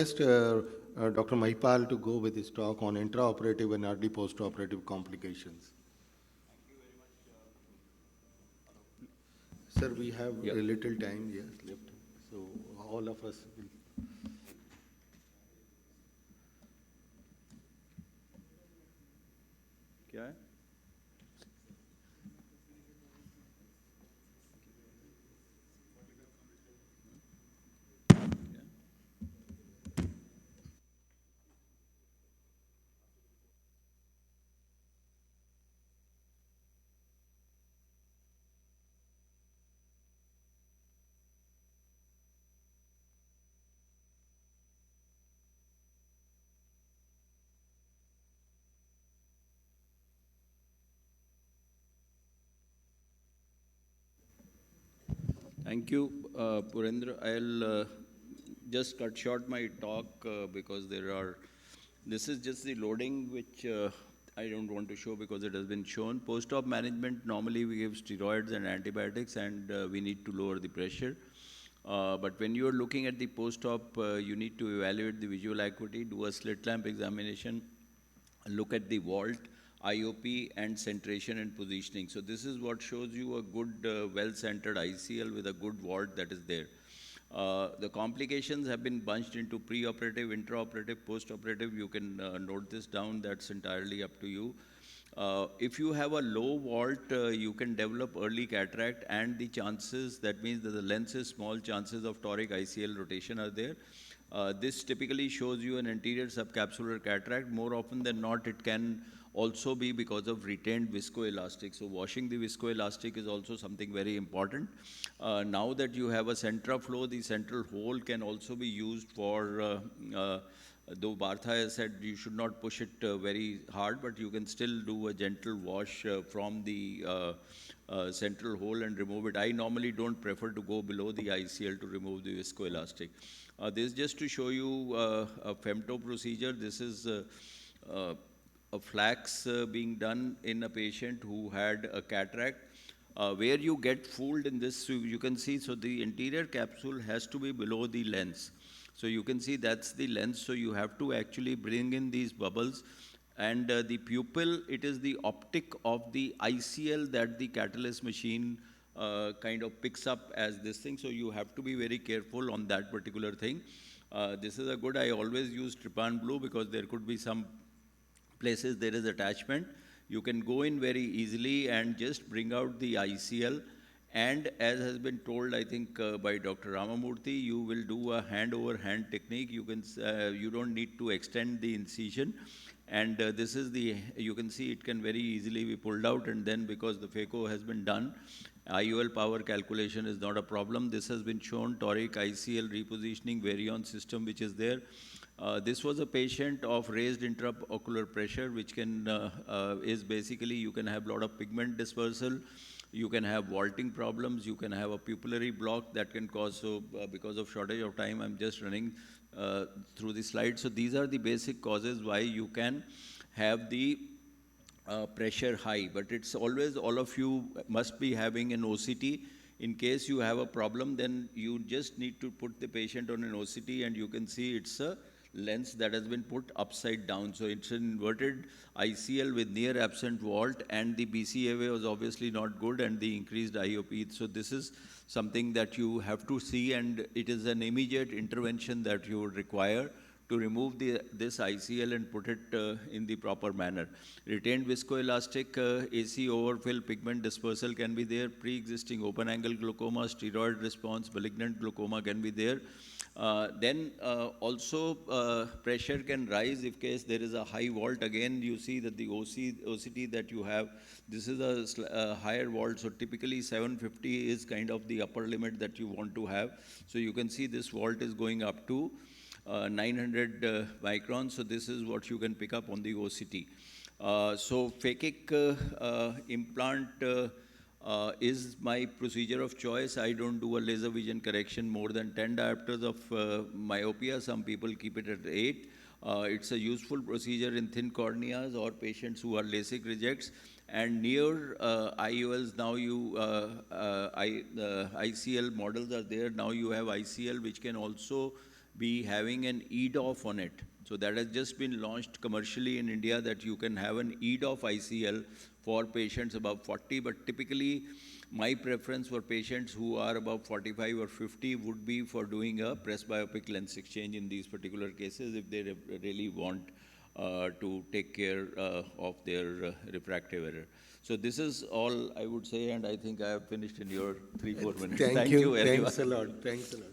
Request Dr. Mahipal to go with his talk on intraoperative and early postoperative complications. Sir, we have Yep. a little time, yes, left. So all of us will. क्या है? Thank you, Purendra. I'll just cut short my talk because this is just the loading which I don't want to show because it has been shown. Post-op management, normally we give steroids and antibiotics and we need to lower the pressure. But when you are looking at the post-op, you need to evaluate the visual acuity, do a slit lamp examination, look at the vault, IOP, and centration and positioning. So this is what shows you a good, well-centered ICL with a good vault that is there. The complications have been bunched into preoperative, intraoperative, postoperative. You can note this down. That's entirely up to you. If you have a low vault, you can develop early cataract, and the chances, that means that the lens is small, chances of toric ICL rotation are there. This typically shows you an anterior subcapsular cataract. More often than not, it can also be because of retained viscoelastic. So washing the viscoelastic is also something very important. Now that you have a central flow, the central hole can also be used for though Bartha has said you should not push it very hard, but you can still do a gentle wash from the central hole and remove it. I normally don't prefer to go below the ICL to remove the viscoelastic. This is just to show you a femto procedure. This is a flax being done in a patient who had a cataract. Where you get fooled in this, you can see, so the anterior capsule has to be below the lens. So you can see that's the lens, so you have to actually bring in these bubbles. And the pupil, it is the optic of the ICL that the Catalyst machine kind of picks up as this thing. So you have to be very careful on that particular thing. This is a good, I always use trypan blue because there could be some places there is attachment. You can go in very easily and just bring out the ICL. And as has been told, I think by Dr. Ramamurthy, you will do a hand over hand technique. You don't need to extend the incision. And this is you can see it can very easily be pulled out. And then because the phaco has been done, IOL power calculation is not a problem. This has been shown, toric ICL repositioning Varion system, which is there. This was a patient of raised intraocular pressure, which is basically you can have a lot of pigment dispersal, you can have vaulting problems, you can have a pupillary block that can cause, so because of shortage of time, I'm just running through the slides. So these are the basic causes why you can have the pressure high, but it's always, all of you must be having an OCT. In case you have a problem, then you just need to put the patient on an OCT and you can see it's a lens that has been put upside down. So it's an inverted ICL with near absent vault, and the BCAA was obviously not good, and the increased IOP. So this is something that you have to see, and it is an immediate intervention that you would require to remove this ICL and put it in the proper manner. Retained viscoelastic, AC overfill, pigment dispersal can be there, pre-existing open angle glaucoma, steroid response, malignant glaucoma can be there. Then also pressure can rise if case there is a high vault. Again, you see that the OCT that you have, this is a higher vault. So typically 750 is kind of the upper limit that you want to have. So you can see this vault is going up to 900 microns. So this is what you can pick up on the OCT. So phakic implant is my procedure of choice. I don't do a laser vision correction more than 10 diopters of myopia. Some people keep it at 8. It's a useful procedure in thin corneas or patients who are LASIK rejects. And near IOLs, now ICL models are there. Now you have ICL which can also be having an EDOF on it. So that has just been launched commercially in India, that you can have an EDOF ICL for patients above 40, but typically my preference for patients who are above 45 or 50 would be for doing a presbyopic lens exchange in these particular cases if they really want to take care of their refractive error. So this is all I would say, and I think I have finished in your 3-4 minutes. Thank you. very Thanks much. a lot. Thanks a lot.